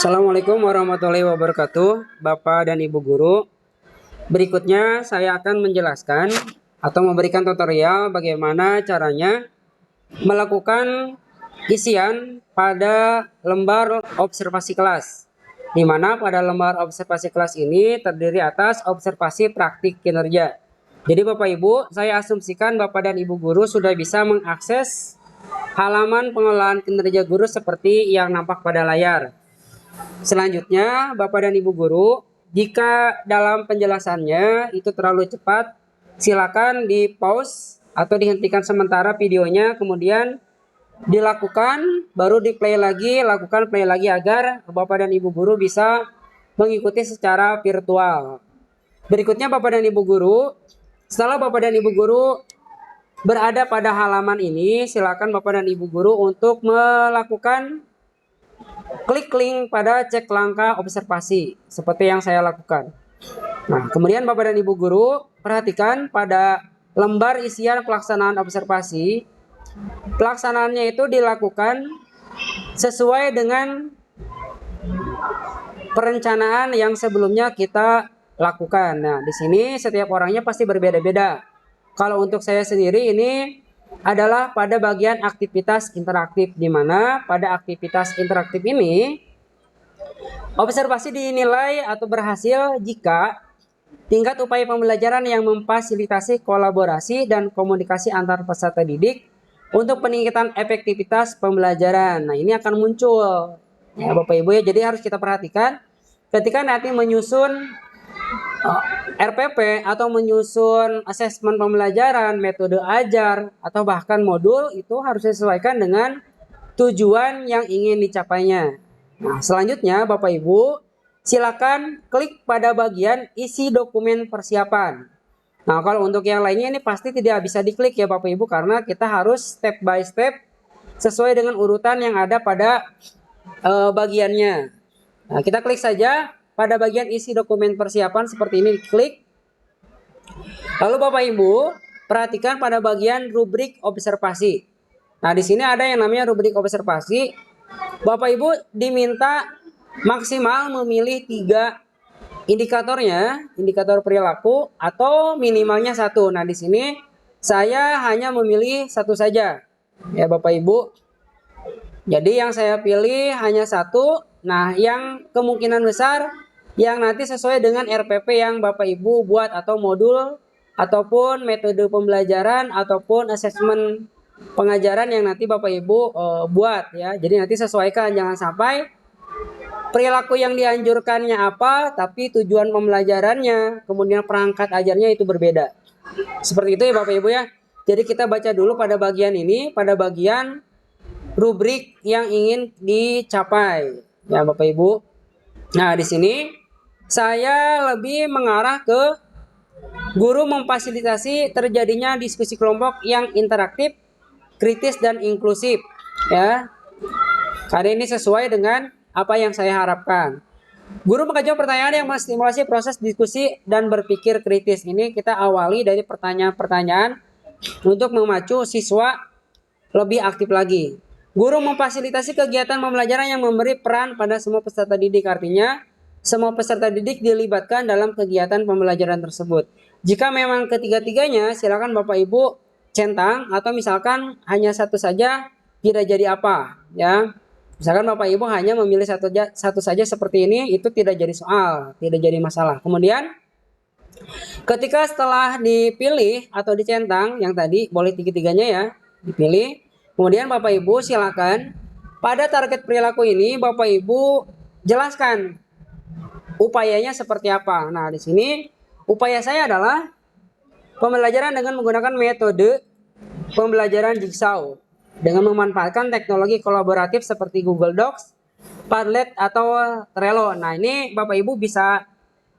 Assalamualaikum warahmatullahi wabarakatuh, Bapak dan Ibu Guru. Berikutnya saya akan menjelaskan atau memberikan tutorial bagaimana caranya melakukan isian pada lembar observasi kelas. Di mana pada lembar observasi kelas ini terdiri atas observasi praktik kinerja. Jadi Bapak Ibu, saya asumsikan Bapak dan Ibu Guru sudah bisa mengakses halaman pengelolaan kinerja guru seperti yang nampak pada layar. Selanjutnya, Bapak dan Ibu Guru, jika dalam penjelasannya itu terlalu cepat, silakan di pause atau dihentikan sementara videonya, kemudian dilakukan, baru di play lagi, lakukan play lagi agar Bapak dan Ibu Guru bisa mengikuti secara virtual. Berikutnya Bapak dan Ibu Guru, setelah Bapak dan Ibu Guru berada pada halaman ini, silakan Bapak dan Ibu Guru untuk melakukan klik link pada cek langkah observasi seperti yang saya lakukan. Nah, kemudian Bapak dan Ibu Guru perhatikan pada lembar isian pelaksanaan observasi, pelaksanaannya itu dilakukan sesuai dengan perencanaan yang sebelumnya kita lakukan. Nah, di sini setiap orangnya pasti berbeda-beda. Kalau untuk saya sendiri ini adalah pada bagian aktivitas interaktif, di mana pada aktivitas interaktif ini observasi dinilai atau berhasil jika tingkat upaya pembelajaran yang memfasilitasi kolaborasi dan komunikasi antar peserta didik untuk peningkatan efektivitas pembelajaran. Nah, ini akan muncul ya Bapak Ibu ya. Jadi harus kita perhatikan ketika nanti menyusun RPP atau menyusun asesmen pembelajaran, metode ajar, atau bahkan modul, itu harus disesuaikan dengan tujuan yang ingin dicapainya. Nah, selanjutnya Bapak Ibu, silakan klik pada bagian isi dokumen persiapan. Nah, kalau untuk yang lainnya ini pasti tidak bisa diklik ya Bapak Ibu, karena kita harus step by step sesuai dengan urutan yang ada pada bagiannya. Nah, kita klik saja pada bagian isi dokumen persiapan seperti ini, diklik. Lalu Bapak Ibu, perhatikan pada bagian rubrik observasi. Nah, di sini ada yang namanya rubrik observasi. Bapak Ibu diminta maksimal memilih 3 indikatornya, indikator perilaku atau minimalnya 1. Nah, di sini saya hanya memilih 1 saja. Ya, Bapak Ibu. Jadi yang saya pilih hanya 1. Nah, yang kemungkinan besar yang nanti sesuai dengan RPP yang Bapak Ibu buat atau modul ataupun metode pembelajaran ataupun asesmen pengajaran yang nanti Bapak Ibu buat ya. Jadi nanti sesuaikan, jangan sampai perilaku yang dianjurkannya apa tapi tujuan pembelajarannya kemudian perangkat ajarnya itu berbeda. Seperti itu ya Bapak Ibu ya. Jadi kita baca dulu pada bagian ini, pada bagian rubrik yang ingin dicapai ya Bapak Ibu. Nah, di sini saya lebih mengarah ke guru memfasilitasi terjadinya diskusi kelompok yang interaktif, kritis dan inklusif ya. Karena ini sesuai dengan apa yang saya harapkan. Guru mengajukan pertanyaan yang menstimulasi proses diskusi dan berpikir kritis. Ini kita awali dari pertanyaan-pertanyaan untuk memacu siswa lebih aktif lagi. Guru memfasilitasi kegiatan pembelajaran yang memberi peran pada semua peserta didik. Artinya, semua peserta didik dilibatkan dalam kegiatan pembelajaran tersebut. Jika memang ketiga-tiganya, silakan Bapak Ibu centang, atau misalkan hanya 1 saja, tidak jadi apa ya. Misalkan Bapak Ibu hanya memilih satu saja seperti ini, itu tidak jadi soal, tidak jadi masalah. Kemudian ketika setelah dipilih atau dicentang yang tadi, boleh tiga-tiganya ya dipilih. Kemudian Bapak Ibu silakan pada target perilaku ini Bapak Ibu jelaskan upayanya seperti apa. Nah, di sini upaya saya adalah pembelajaran dengan menggunakan metode pembelajaran jigsaw dengan memanfaatkan teknologi kolaboratif seperti Google Docs, Padlet atau Trello. Nah, ini Bapak Ibu bisa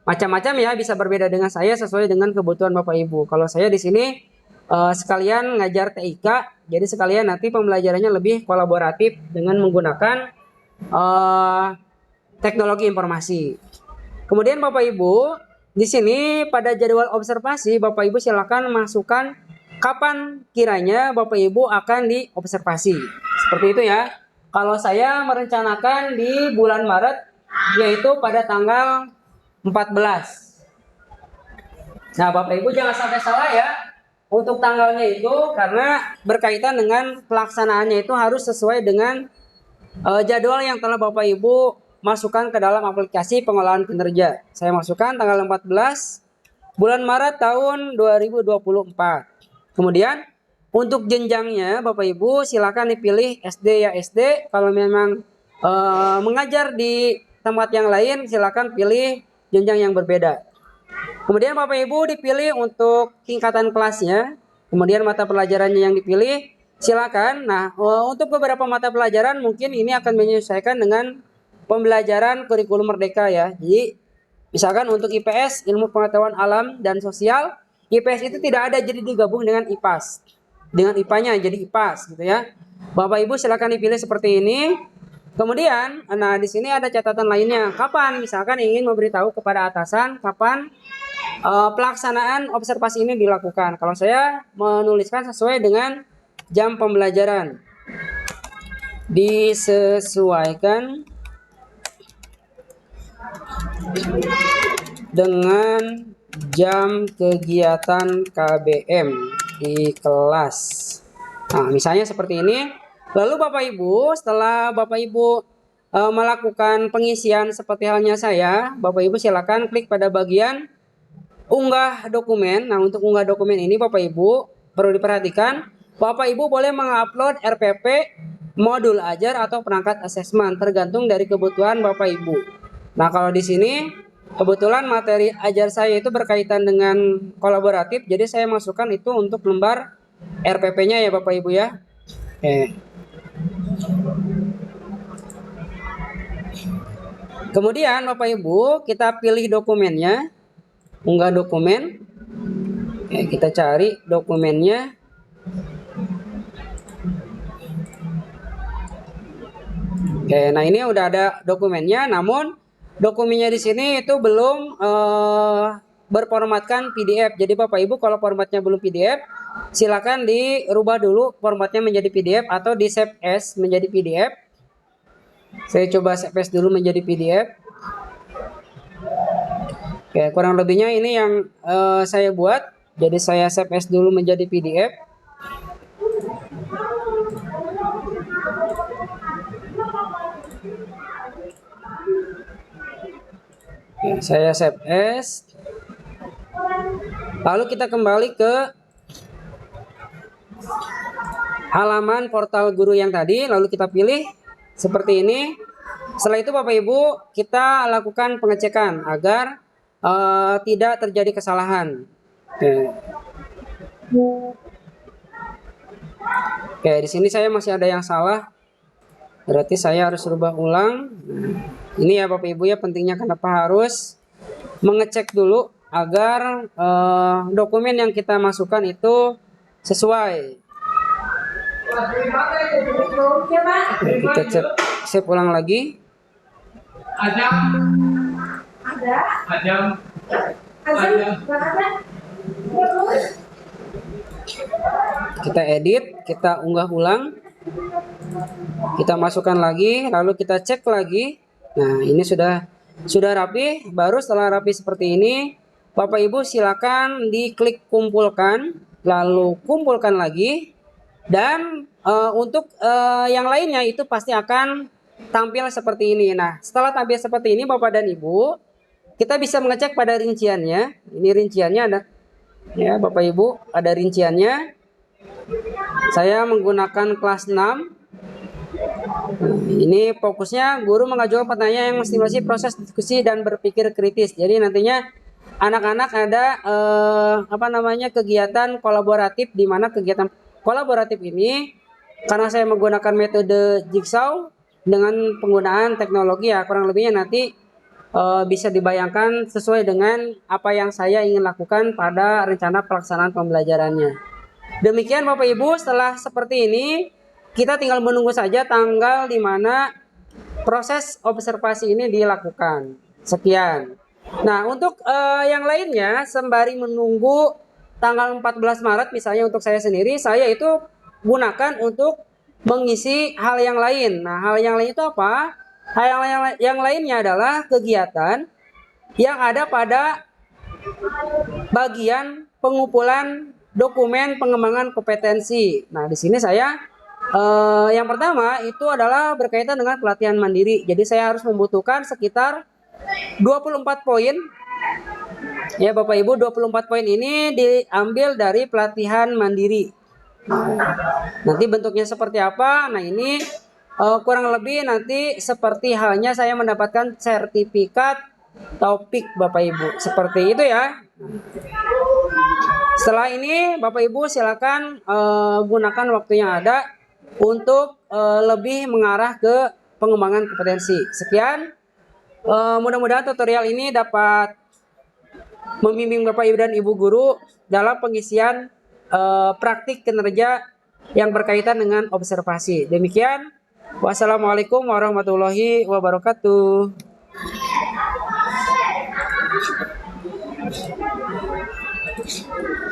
macam-macam ya, bisa berbeda dengan saya sesuai dengan kebutuhan Bapak Ibu. Kalau saya di sini sekalian ngajar TIK, jadi sekalian nanti pembelajarannya lebih kolaboratif dengan menggunakan teknologi informasi. Kemudian Bapak Ibu, di sini pada jadwal observasi Bapak Ibu silakan masukkan kapan kiranya Bapak Ibu akan diobservasi. Seperti itu ya. Kalau saya merencanakan di bulan Maret yaitu pada tanggal 14. Nah, Bapak Ibu jangan sampai salah ya untuk tanggalnya itu, karena berkaitan dengan pelaksanaannya itu harus sesuai dengan jadwal yang telah Bapak Ibu masukkan ke dalam aplikasi pengolahan kinerja. Saya masukkan tanggal 14 bulan Maret tahun 2024. Kemudian untuk jenjangnya Bapak Ibu silakan dipilih SD ya SD. Kalau memang mengajar di tempat yang lain silakan pilih jenjang yang berbeda. Kemudian Bapak Ibu dipilih untuk tingkatan kelasnya. Kemudian mata pelajarannya yang dipilih silakan. Nah, untuk beberapa mata pelajaran mungkin ini akan menyesuaikan dengan pembelajaran kurikulum merdeka ya. Jadi misalkan untuk IPS, ilmu pengetahuan alam dan sosial, IPS itu tidak ada jadi digabung dengan IPAS. Dengan IPA-nya jadi IPAS gitu ya. Bapak Ibu silakan dipilih seperti ini. Kemudian, nah di sini ada catatan lainnya. Kapan misalkan ingin memberitahu kepada atasan kapan pelaksanaan observasi ini dilakukan. Kalau saya menuliskan sesuai dengan jam pembelajaran. Disesuaikan dengan jam kegiatan KBM di kelas. Nah, misalnya seperti ini. Lalu Bapak Ibu, setelah Bapak Ibu melakukan pengisian seperti halnya saya, Bapak Ibu silakan klik pada bagian unggah dokumen. Nah, untuk unggah dokumen ini Bapak Ibu perlu diperhatikan, Bapak Ibu boleh mengupload RPP, modul ajar atau perangkat asesmen tergantung dari kebutuhan Bapak Ibu. Nah, kalau di sini kebetulan materi ajar saya itu berkaitan dengan kolaboratif, jadi saya masukkan itu untuk lembar RPP-nya ya Bapak Ibu ya. Oke. Kemudian Bapak Ibu kita pilih dokumennya, unggah dokumen. Oke, kita cari dokumennya. Oke, nah ini udah ada dokumennya, namun dokumennya di sini itu belum berformatkan PDF. Jadi Bapak Ibu kalau formatnya belum PDF, silakan dirubah dulu formatnya menjadi PDF atau di save as menjadi PDF. Saya coba save as dulu menjadi PDF. Oke, kurang lebihnya ini yang saya buat. Jadi saya save as dulu menjadi PDF. Oke, saya save as. Lalu kita kembali ke halaman portal guru yang tadi, lalu kita pilih seperti ini. Setelah itu Bapak Ibu kita lakukan pengecekan agar tidak terjadi kesalahan. Oke, di sini saya masih ada yang salah. Berarti saya harus rubah ulang. Ini ya Bapak Ibu ya pentingnya kenapa harus mengecek dulu agar dokumen yang kita masukkan itu sesuai. Oke, kita cek save ulang lagi. Kita edit, kita unggah ulang. Kita masukkan lagi, lalu kita cek lagi. Nah, ini sudah rapi. Baru setelah rapi seperti ini, Bapak Ibu silakan diklik kumpulkan, lalu kumpulkan lagi. Dan untuk yang lainnya itu pasti akan tampil seperti ini. Nah, setelah tampil seperti ini Bapak dan Ibu, kita bisa mengecek pada rinciannya. Ini rinciannya ada. Ya, Bapak Ibu, ada rinciannya. Saya menggunakan kelas 6. Ini fokusnya guru mengajukan pertanyaan yang menstimulasi proses diskusi dan berpikir kritis. Jadi nantinya anak-anak ada kegiatan kolaboratif, di mana kegiatan kolaboratif ini karena saya menggunakan metode jigsaw dengan penggunaan teknologi ya, kurang lebihnya nanti bisa dibayangkan sesuai dengan apa yang saya ingin lakukan pada rencana pelaksanaan pembelajarannya. Demikian Bapak Ibu, setelah seperti ini kita tinggal menunggu saja tanggal di mana proses observasi ini dilakukan. Sekian. Nah, untuk yang lainnya sembari menunggu tanggal 14 Maret misalnya untuk saya sendiri, saya itu gunakan untuk mengisi hal yang lain. Nah, hal yang lain itu apa? Yang lainnya adalah kegiatan yang ada pada bagian pengumpulan dokumen pengembangan kompetensi. Nah, di sini saya yang pertama itu adalah berkaitan dengan pelatihan mandiri. Jadi saya harus membutuhkan sekitar 24 poin. Ya, Bapak Ibu, 24 poin ini diambil dari pelatihan mandiri. Nanti bentuknya seperti apa? Nah, ini kurang lebih nanti seperti halnya saya mendapatkan sertifikat topik, Bapak Ibu. Seperti itu ya. Setelah ini Bapak Ibu silakan gunakan waktu yang ada untuk lebih mengarah ke pengembangan kompetensi. Sekian, mudah-mudahan tutorial ini dapat membimbing Bapak Ibu dan Ibu guru dalam pengisian praktik kinerja yang berkaitan dengan observasi. Demikian, wassalamualaikum warahmatullahi wabarakatuh.